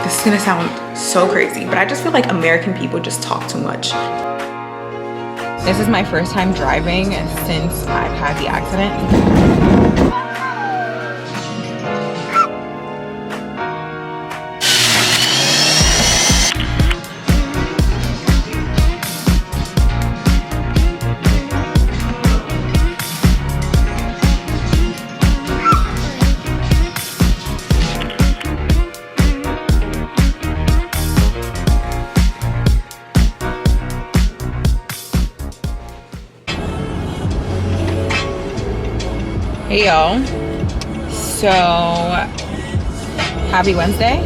This is gonna sound so crazy, but I just feel like American people just talk too much. This is my first time driving since I've had the accident. Hey y'all, so happy Wednesday.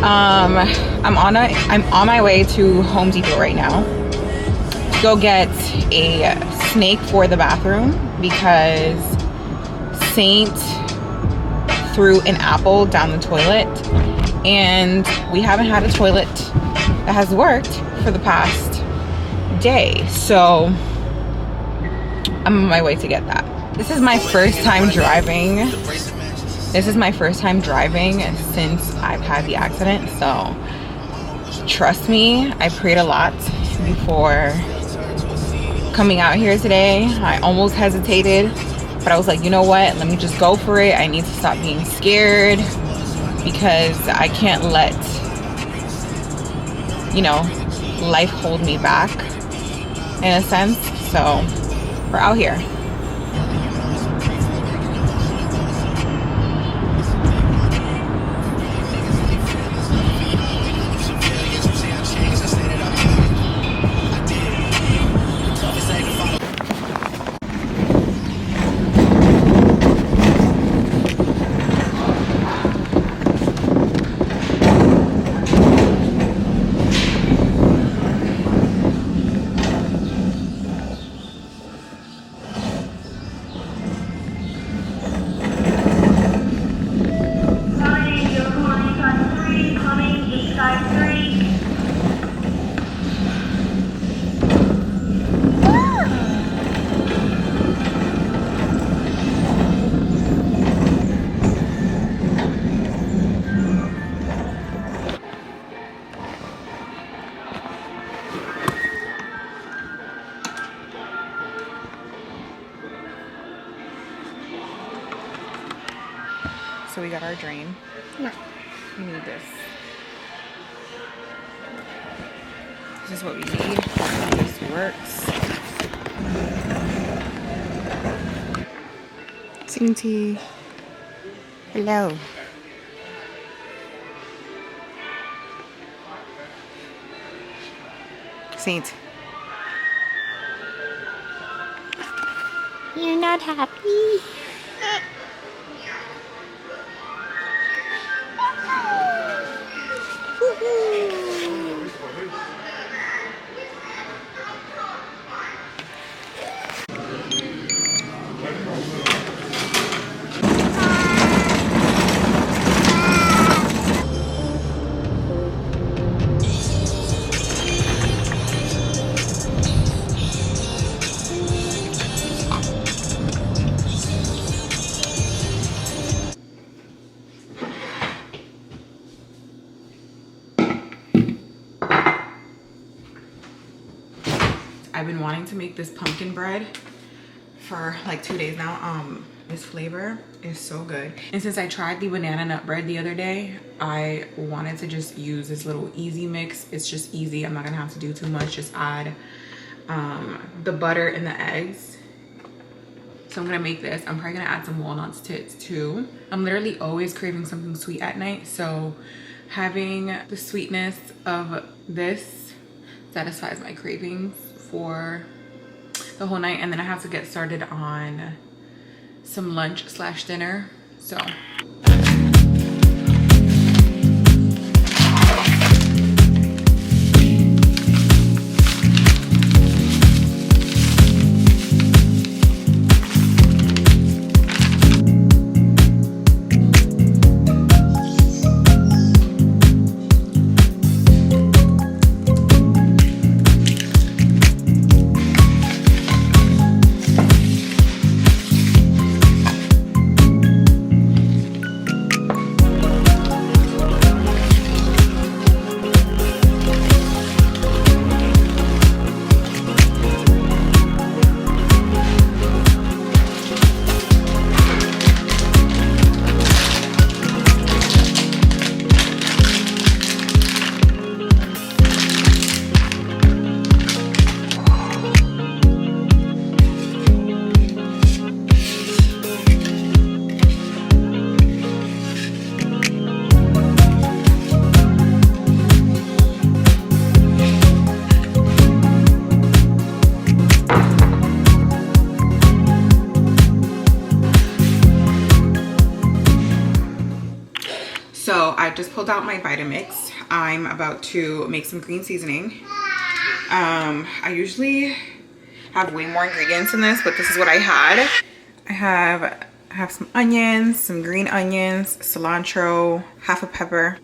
I'm on my way to Home Depot right now to go get a snake for the bathroom because Saint threw an apple down the toilet and we haven't had a toilet that has worked for the past day, so I'm on my way to get that. This is my first time driving. This is my first time driving since I've had the accident. So trust me, I prayed a lot before coming out here today. I almost hesitated, but I was like, you know what? Let me just go for it. I need to stop being scared because I can't let, you know, life hold me back in a sense. So we're out here. So we got our drain. No. We need this. This is what we need. This works. Sainty. Hello. Saint. You're not happy? I've been wanting to make this pumpkin bread for like 2 days now. This flavor is so good. And since I tried the banana nut bread the other day, I wanted to just use this little easy mix. It's just easy. I'm not gonna have to do too much. Just add the butter and the eggs. So I'm gonna make this. I'm probably gonna add some walnuts to it too. I'm literally always craving something sweet at night. So having the sweetness of this satisfies my cravings for the whole night. And then I have to get started on some lunch slash dinner. So just pulled out my Vitamix. I'm about to make some green seasoning. I usually have way more ingredients in this, but this is what I had. I have some onions, some green onions, cilantro, half a pepper.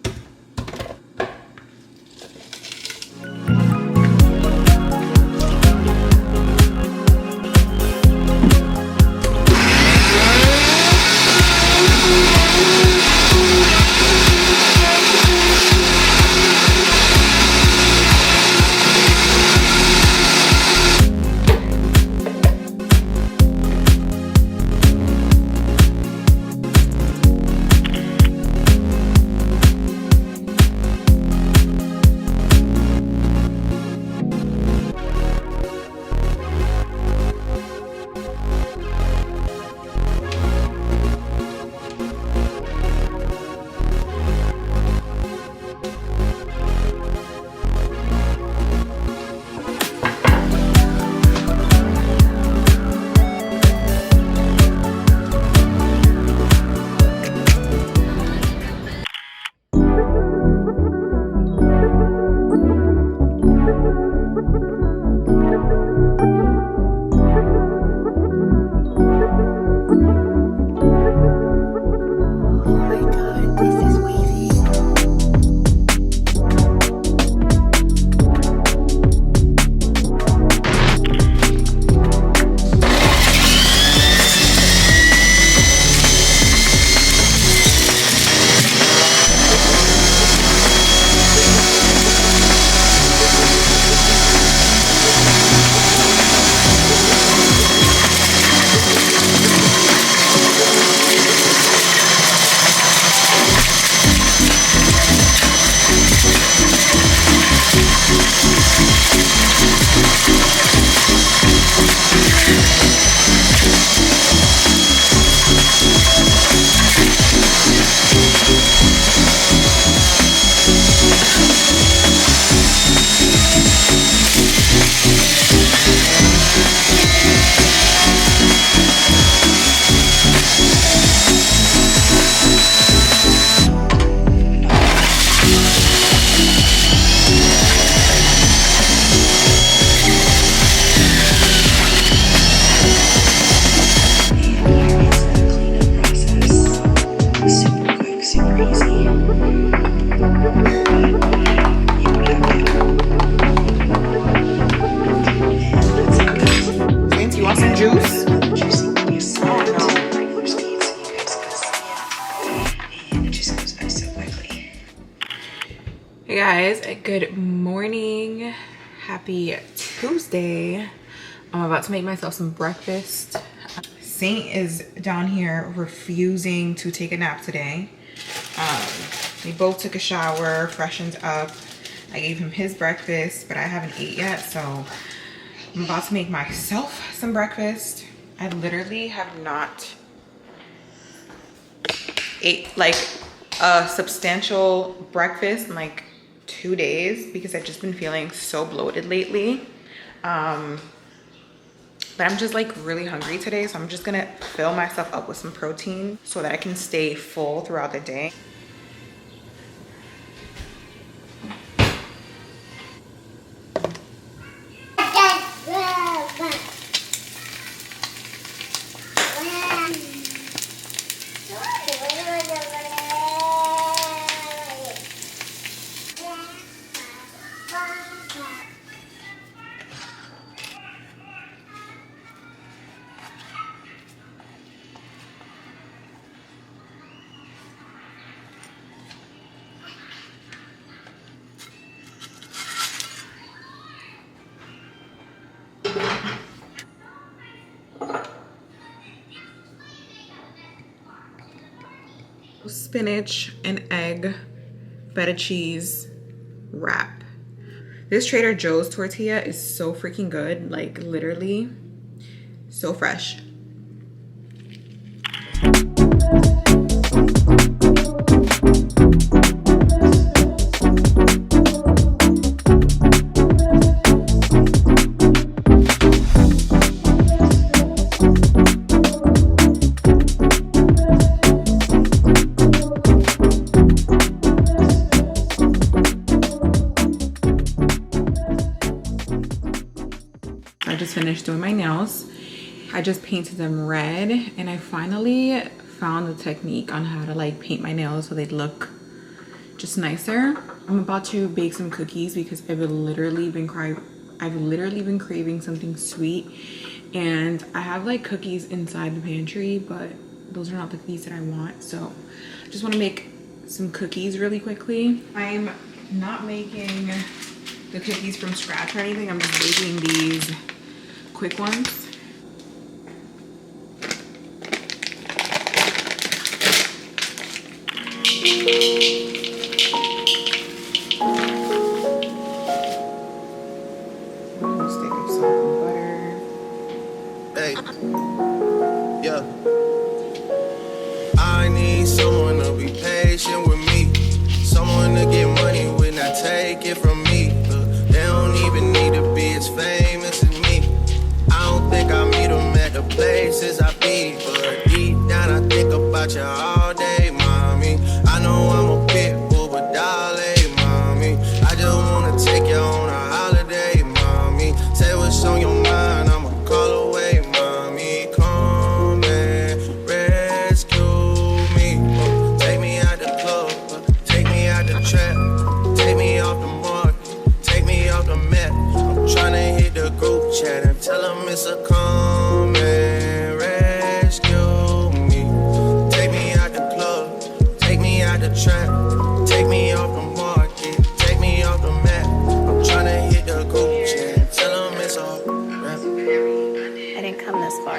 Hey guys, good morning. Happy Tuesday. I'm about to make myself some breakfast. Saint is down here refusing to take a nap today. We both took a shower, freshened up. I gave him his breakfast, but I haven't ate yet, so I'm about to make myself some breakfast. I literally have not ate like a substantial breakfast in like 2 days because I've just been feeling so bloated lately. But I'm just like really hungry today, so I'm just gonna fill myself up with some protein so that I can stay full throughout the day. Spinach and egg feta cheese wrap. This Trader Joe's tortilla is so freaking good, like literally so fresh. finished doing my nails. I just painted them red, and I finally found the technique on how to like paint my nails so they'd look just nicer. I'm about to bake some cookies because I've literally been craving something sweet, and I have like cookies inside the pantry, but those are not the cookies that I want. So I just want to make some cookies really quickly. I'm not making the cookies from scratch or anything. I'm just baking these quick ones.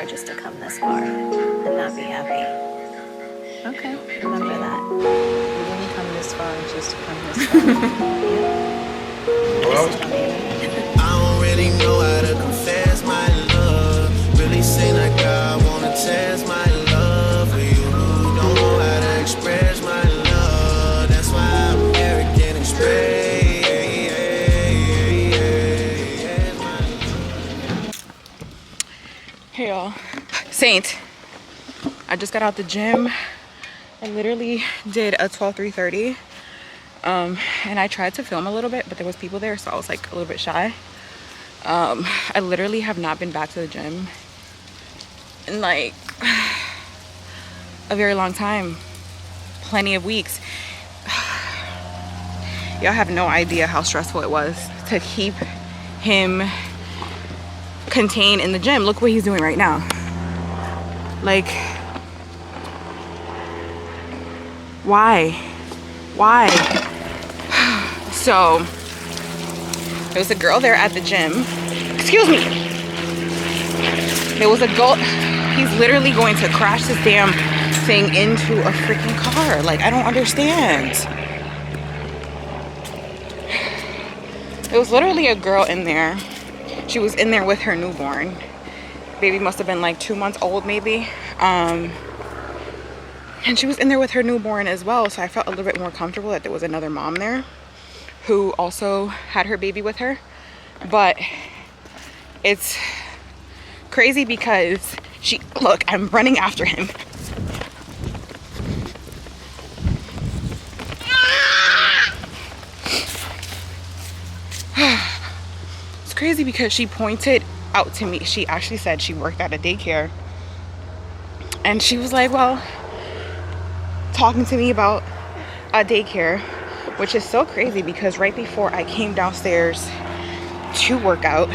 Just to come this far and not be happy. Okay, remember that. You didn't come this far just to come this far. Yeah. I don't really know how to confess my love. Really seem like I wanna test my love for you. Don't know how to express my love. That's why I'm here again express. Hey y'all, Saint, I just got out the gym. I literally did a 12-3-30, and I tried to film a little bit, but there was people there, so I was like a little bit shy. I literally have not been back to the gym in like a very long time, plenty of weeks. Y'all have no idea how stressful it was to keep him contained in the gym. Look what he's doing right now. Like, why? So there was a girl there at the gym. Excuse me. There was a girl. He's literally going to crash this damn thing into a freaking car. Like, I don't understand. There was literally a girl in there. She was in there with her newborn. Baby must have been like 2 months old maybe. And she was in there with her newborn as well. So I felt a little bit more comfortable that there was another mom there who also had her baby with her. But it's crazy because look, I'm running after him. It's crazy because she pointed out to me. She actually said she worked at a daycare, and she was like, well, talking to me about a daycare, which is so crazy because right before I came downstairs to work out,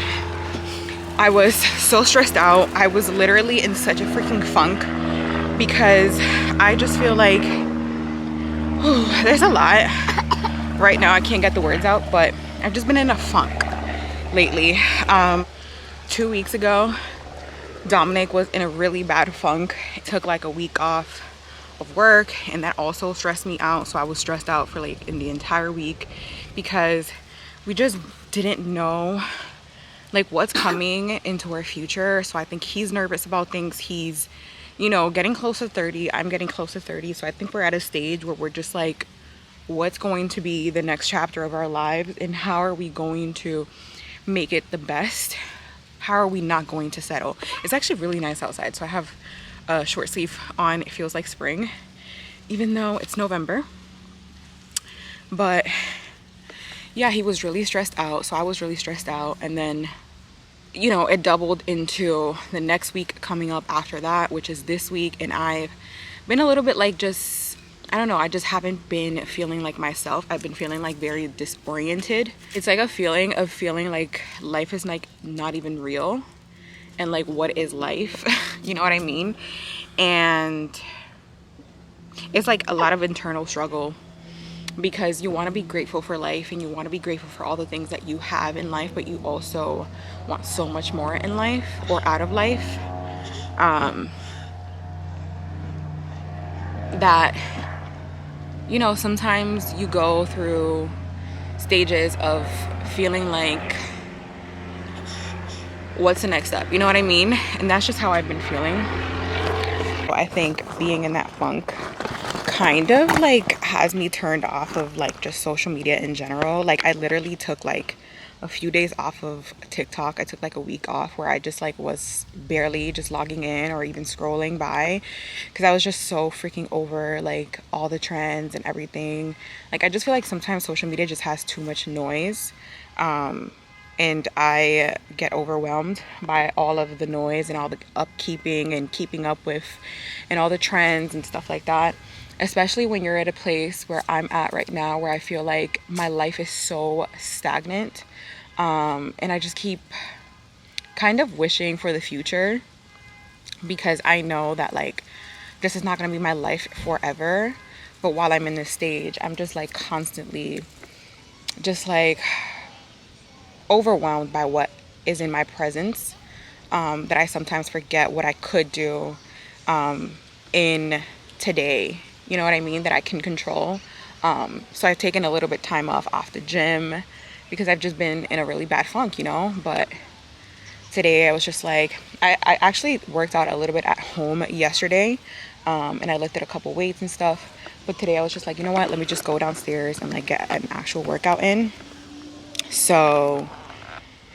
I was so stressed out. I was literally in such a freaking funk because I just feel like there's a lot right now. I can't get the words out, but I've just been in a funk lately. 2 weeks ago, Dominic was in a really bad funk. It took like a week off of work, and that also stressed me out. So I was stressed out for like in the entire week because we just didn't know like what's coming into our future. So I think he's nervous about things. He's, you know, getting close to 30. I'm getting close to 30. So I think we're at a stage where we're just like, what's going to be the next chapter of our lives, and how are we going to make it the best? How are we not going to settle? It's actually really nice outside, so I have a short sleeve on. It feels like spring even though it's November. But yeah, he was really stressed out, so I was really stressed out. And then you know, it doubled into the next week coming up after that, which is this week. And I've been a little bit like, just, I don't know, I just haven't been feeling like myself. I've been feeling like very disoriented. It's like a feeling of feeling like life is like not even real, and like, what is life? You know what I mean? And it's like a lot of internal struggle, because you want to be grateful for life and you want to be grateful for all the things that you have in life, but you also want so much more in life or out of life, that, you know, sometimes you go through stages of feeling like, what's the next step? You know what I mean? And that's just how I've been feeling. I think being in that funk kind of like has me turned off of like just social media in general. Like, I literally took like a few days off of TikTok. I took like a week off where I just like was barely just logging in or even scrolling by, because I was just so freaking over like all the trends and everything. Like, I just feel like sometimes social media just has too much noise, and I get overwhelmed by all of the noise and all the upkeeping and keeping up with and all the trends and stuff like that. Especially when you're at a place where I'm at right now, where I feel like my life is so stagnant. And I just keep kind of wishing for the future, because I know that like this is not going to be my life forever. But while I'm in this stage, I'm just like constantly just like overwhelmed by what is in my presence, that I sometimes forget what I could do in today. You know what I mean? That I can control. So I've taken a little bit time off the gym, because I've just been in a really bad funk, you know. But today I was just like, I actually worked out a little bit at home yesterday, and I lifted a couple weights and stuff. But today I was just like, you know what? Let me just go downstairs and like get an actual workout in. So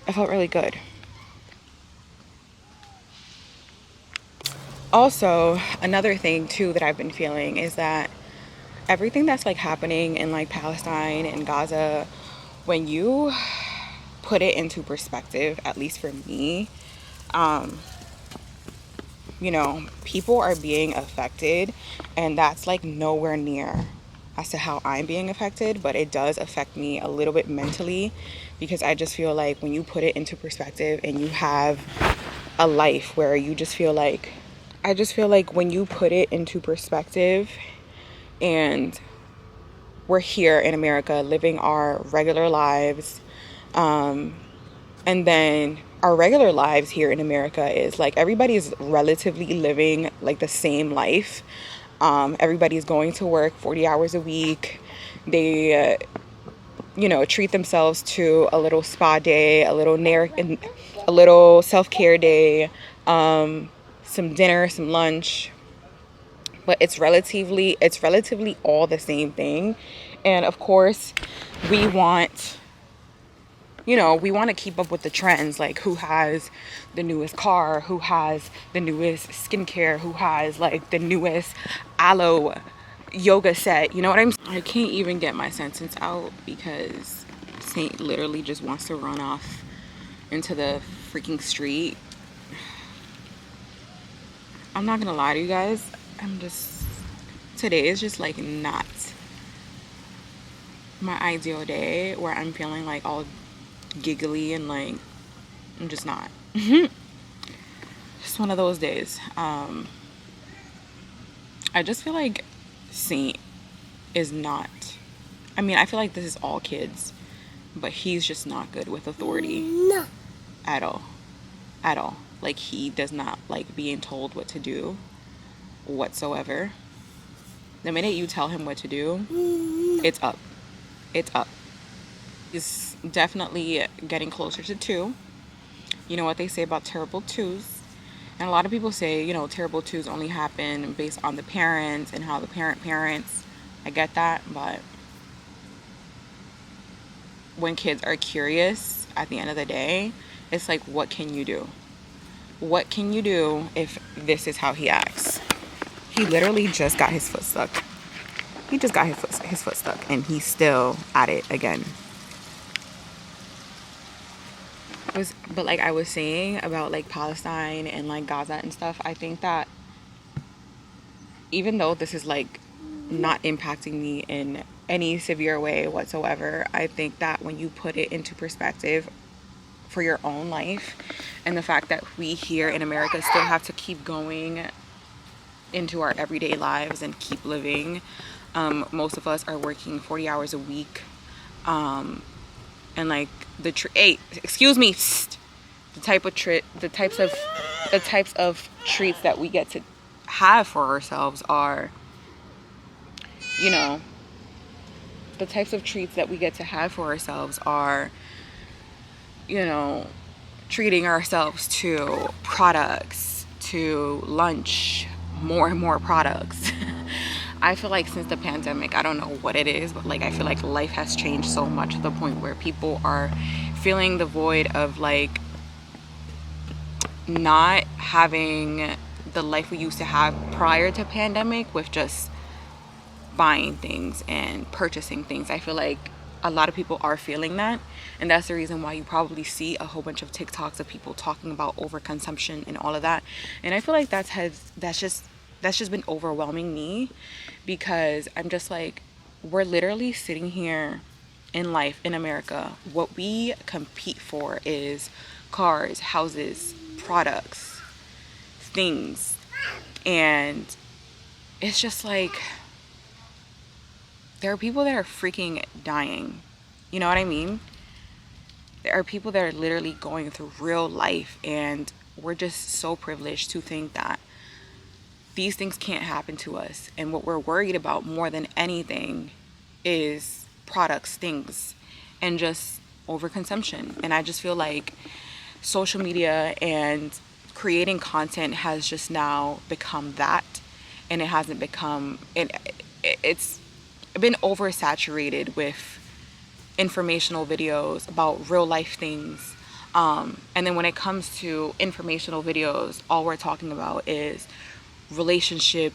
I felt really good. Also, another thing too that I've been feeling is that everything that's like happening in like Palestine and Gaza, when you put it into perspective, at least for me, you know, people are being affected, and that's like nowhere near as to how I'm being affected, but it does affect me a little bit mentally, because I just feel like when you put it into perspective and you have a life where you just feel like, I just feel like when you put it into perspective, and we're here in America living our regular lives, and then our regular lives here in America is like everybody's relatively living like the same life. Everybody's going to work 40 hours a week. They you know, treat themselves to a little spa day, a little self-care day, some dinner, some lunch, but it's relatively all the same thing. And of course, we want to keep up with the trends, like who has the newest car, who has the newest skincare, who has like the newest aloe yoga set. You know what I can't even get my sentence out because Saint literally just wants to run off into the freaking street. I'm not gonna lie to you guys, today is just like not my ideal day where I'm feeling like all giggly and like I'm just not. Just one of those days. I just feel like Saint is not, I mean, I feel like this is all kids, but he's just not good with authority. No. At all. Like, he does not like being told what to do whatsoever. The minute you tell him what to do, it's up. He's definitely getting closer to 2. You know what they say about terrible twos? And a lot of people say, terrible twos only happen based on the parents and how the parents. I get that, but when kids are curious, at the end of the day, it's like, what can you do? What can you do if this is how he acts? He literally just got his foot stuck. He just got his foot stuck, and he's still at it again. But like I was saying about like Palestine and like Gaza and stuff, I think that even though this is like not impacting me in any severe way whatsoever, I think that when you put it into perspective for your own life and the fact that we here in America still have to keep going into our everyday lives and keep living. Most of us are working 40 hours a week, and like the types of treats that we get to have for ourselves are, you know, the types of treats that we get to have for ourselves are, you know, treating ourselves to products, to lunch, more and more products. I feel like since the pandemic, I don't know what it is, but like I feel like life has changed so much to the point where people are feeling the void of like not having the life we used to have prior to pandemic with just buying things and purchasing things. I feel like a lot of people are feeling that, and that's the reason why you probably see a whole bunch of TikToks of people talking about overconsumption and all of that. And I feel like that's just been overwhelming me, because I'm just like, we're literally sitting here in life in America. What we compete for is cars, houses, products, things, and it's just like there are people that are freaking dying. You know what I mean? There are people that are literally going through real life, and we're just so privileged to think that these things can't happen to us. And what we're worried about more than anything is products, things, and just overconsumption. And I just feel like social media and creating content has just now become that, and it hasn't become it's been oversaturated with informational videos about real life things, and then when it comes to informational videos, all we're talking about is relationship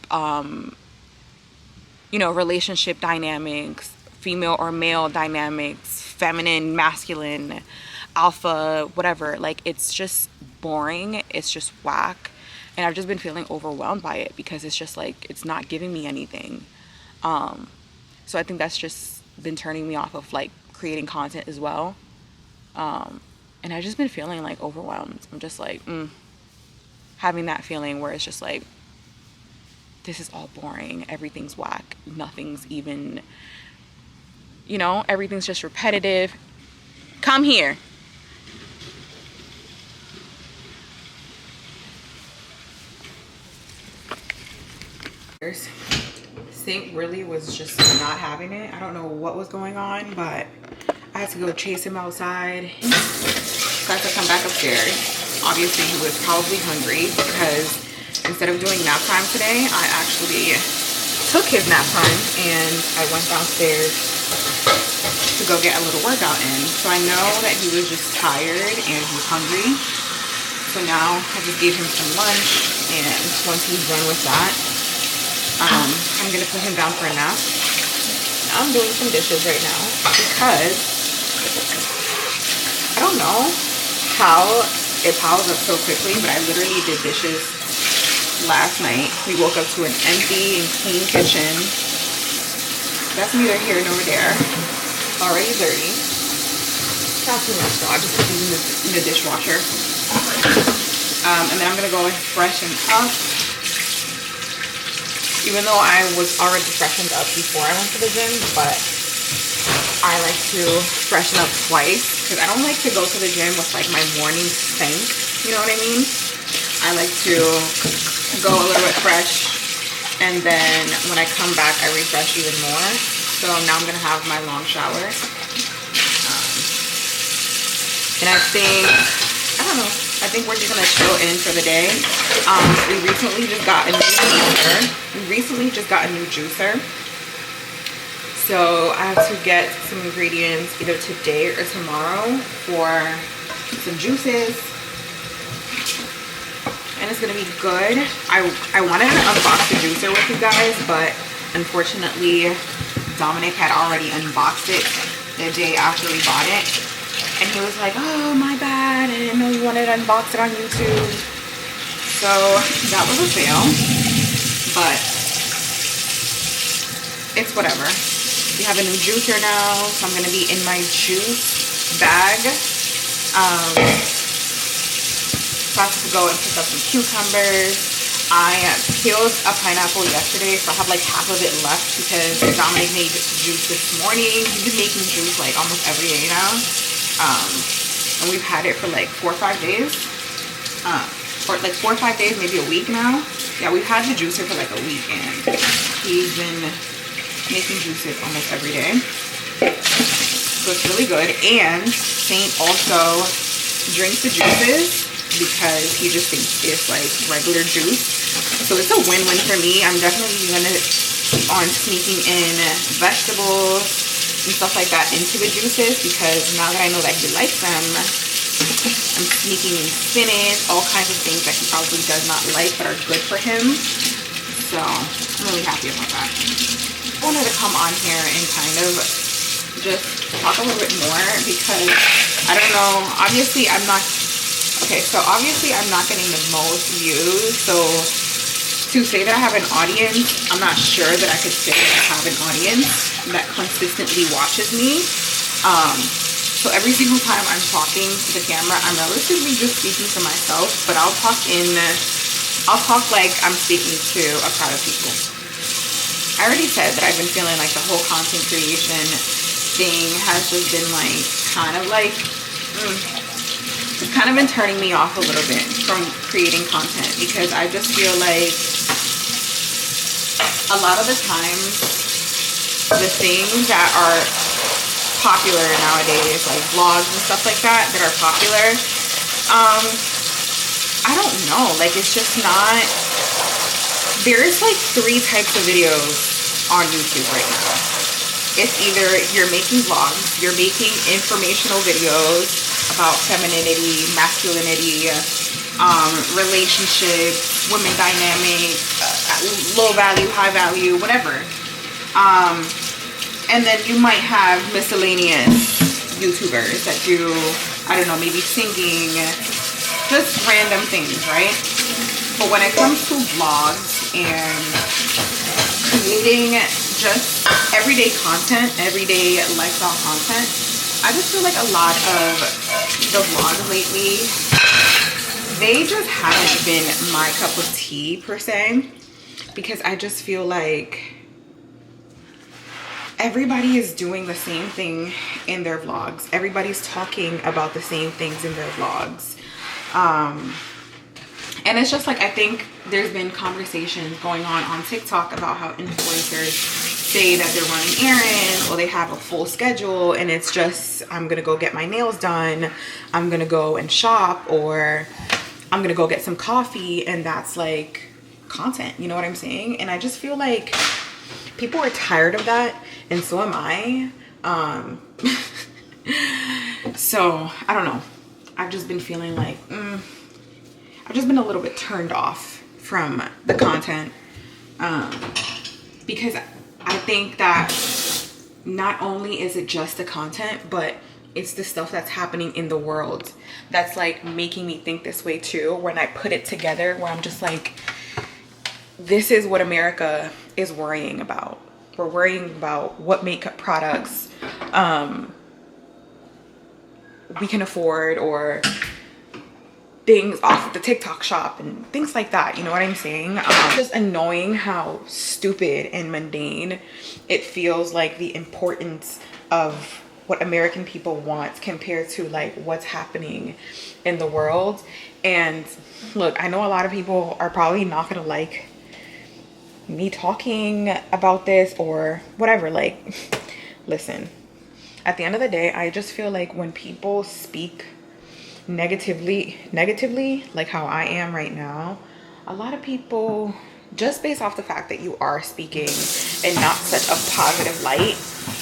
relationship dynamics, female or male dynamics, feminine, masculine, alpha, whatever. Like, it's just boring, it's just whack, and I've just been feeling overwhelmed by it because it's just like it's not giving me anything. So I think that's just been turning me off of like creating content as well. And I've just been feeling like overwhelmed. I'm just like having that feeling where it's just like, this is all boring, everything's whack, nothing's even, everything's just repetitive. Come here. Sink really was just not having it. I don't know what was going on, but I had to go chase him outside. So I had to come back upstairs. Obviously he was probably hungry because instead of doing nap time today, I actually took his nap time and I went downstairs to go get a little workout in. So I know that he was just tired and he was hungry. So now I just gave him some lunch, and once he's done with that, I'm gonna put him down for a nap. Now I'm doing some dishes right now because I don't know how it piles up so quickly, but I literally did dishes last night. We woke up to an empty and clean kitchen. That's neither here nor there. Already dirty. Not too much though. I just put these in the dishwasher. And then I'm gonna go and freshen up. Even though I was already freshened up before I went to the gym, but I like to freshen up twice because I don't like to go to the gym with like my morning stank. You know what I mean? I like to go a little bit fresh, and then when I come back I refresh even more. So now I'm gonna have my long shower, and I think we're just gonna chill in for the day. We recently just got a new juicer. So I have to get some ingredients either today or tomorrow for some juices, and it's gonna be good. I wanted to unbox the juicer with you guys, but unfortunately Dominic had already unboxed it the day after we bought it, And he was like, oh, my bad, I didn't know you wanted to unbox it on YouTube. So that was a fail, but it's whatever. We have a new juicer now, so I'm gonna be in my juice bag. So I have to go and pick up some cucumbers. I peeled a pineapple yesterday, so I have like half of it left because Dominic made juice this morning. He's been making juice like almost every day now. And we've had it for like 4 or 5 days. For like 4 or 5 days, maybe a week now. Yeah, we've had the juicer for like a week, and he's been making juices almost every day. So it's really good. And Saint also drinks the juices because he just thinks it's like regular juice. So it's a win-win for me. I'm definitely gonna on sneaking in vegetables and stuff like that into the juices, because now that I know that he likes them, I'm sneaking in spinach, all kinds of things that he probably does not like but are good for him. So I'm really happy about that. I wanted to come on here and kind of just talk a little bit more because I don't know, obviously I'm not getting the most views, so to say that I have an audience, I'm not sure that I could say that I have an audience that consistently watches me. So every single time I'm talking to the camera, I'm relatively just speaking to myself, but I'll talk like I'm speaking to a crowd of people. I already said that I've been feeling like the whole content creation thing has just been like it's kind of been turning me off a little bit from creating content, because I just feel like a lot of the times the things that are popular nowadays, like vlogs and stuff like that are popular, I don't know, like it's just not, there's like 3 types of videos on YouTube right now. It's either you're making vlogs, you're making informational videos about femininity, masculinity, relationships, women dynamics, low value, high value, whatever. And then you might have miscellaneous YouTubers that do, I don't know, maybe singing, just random things, right? But when it comes to vlogs and creating just everyday content, everyday lifestyle content, I just feel like a lot of the vlogs lately, they just haven't been my cup of tea per se, because I just feel like everybody is doing the same thing in their vlogs. Everybody's talking about the same things in their vlogs. And it's just like, I think there's been conversations going on TikTok about how influencers say that they're running errands or they have a full schedule, and it's just, I'm gonna go get my nails done, I'm gonna go and shop, or I'm gonna go get some coffee, and that's like content, you know what I'm saying? And I just feel like people are tired of that, and so am I. So I don't know, I've just been feeling like I've just been a little bit turned off from the content, because I think that not only is it just the content, but it's the stuff that's happening in the world that's like making me think this way too. When I put it together, where I'm just like, this is what America is worrying about. We're worrying about what makeup products we can afford, or things off of the TikTok shop and things like that, you know what I'm saying? It's just annoying how stupid and mundane it feels, like the importance of what American people want compared to like what's happening in the world. And look, I know a lot of people are probably not gonna like me talking about this or whatever. Like, listen, at the end of the day, I just feel like when people speak negatively, like how I am right now, a lot of people, just based off the fact that you are speaking in not such a positive light,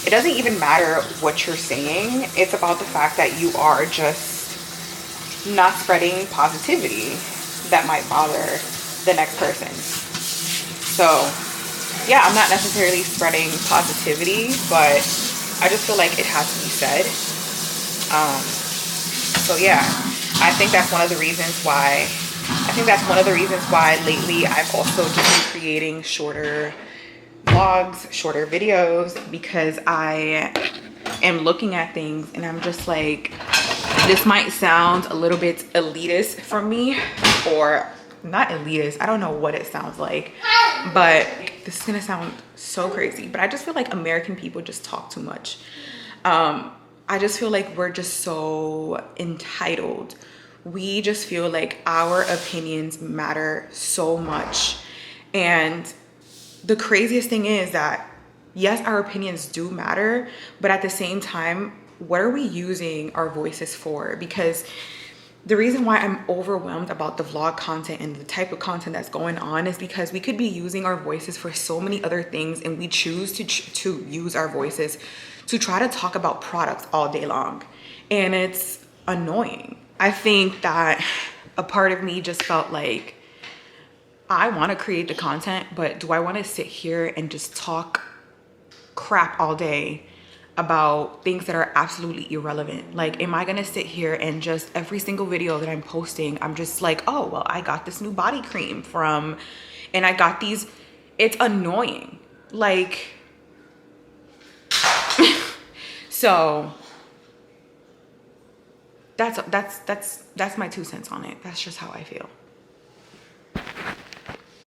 it doesn't even matter what you're saying. It's about the fact that you are just not spreading positivity that might bother the next person. So yeah, I'm not necessarily spreading positivity, but I just feel like it has to be said. So yeah, I think that's one of the reasons why lately I've also just been creating shorter vlogs, shorter videos, because I am looking at things and I'm just like, this might sound a little bit elitist from me, or not elitist, I don't know what it sounds like, but this is gonna sound so crazy, but I just feel like American people just talk too much. I just feel like we're just so entitled. We just feel like our opinions matter so much. And the craziest thing is that, yes, our opinions do matter, but at the same time, what are we using our voices for? Because the reason why I'm overwhelmed about the vlog content and the type of content that's going on is because we could be using our voices for so many other things, and we choose to use our voices to try to talk about products all day long. And it's annoying. I think that a part of me just felt like, I want to create the content, but do I want to sit here and just talk crap all day about things that are absolutely irrelevant? Like, am I gonna sit here and just every single video that I'm posting, I'm just like, oh, well, I got this new body cream from, and I got these, it's annoying. Like, so that's my 2 cents on it. That's just how I feel.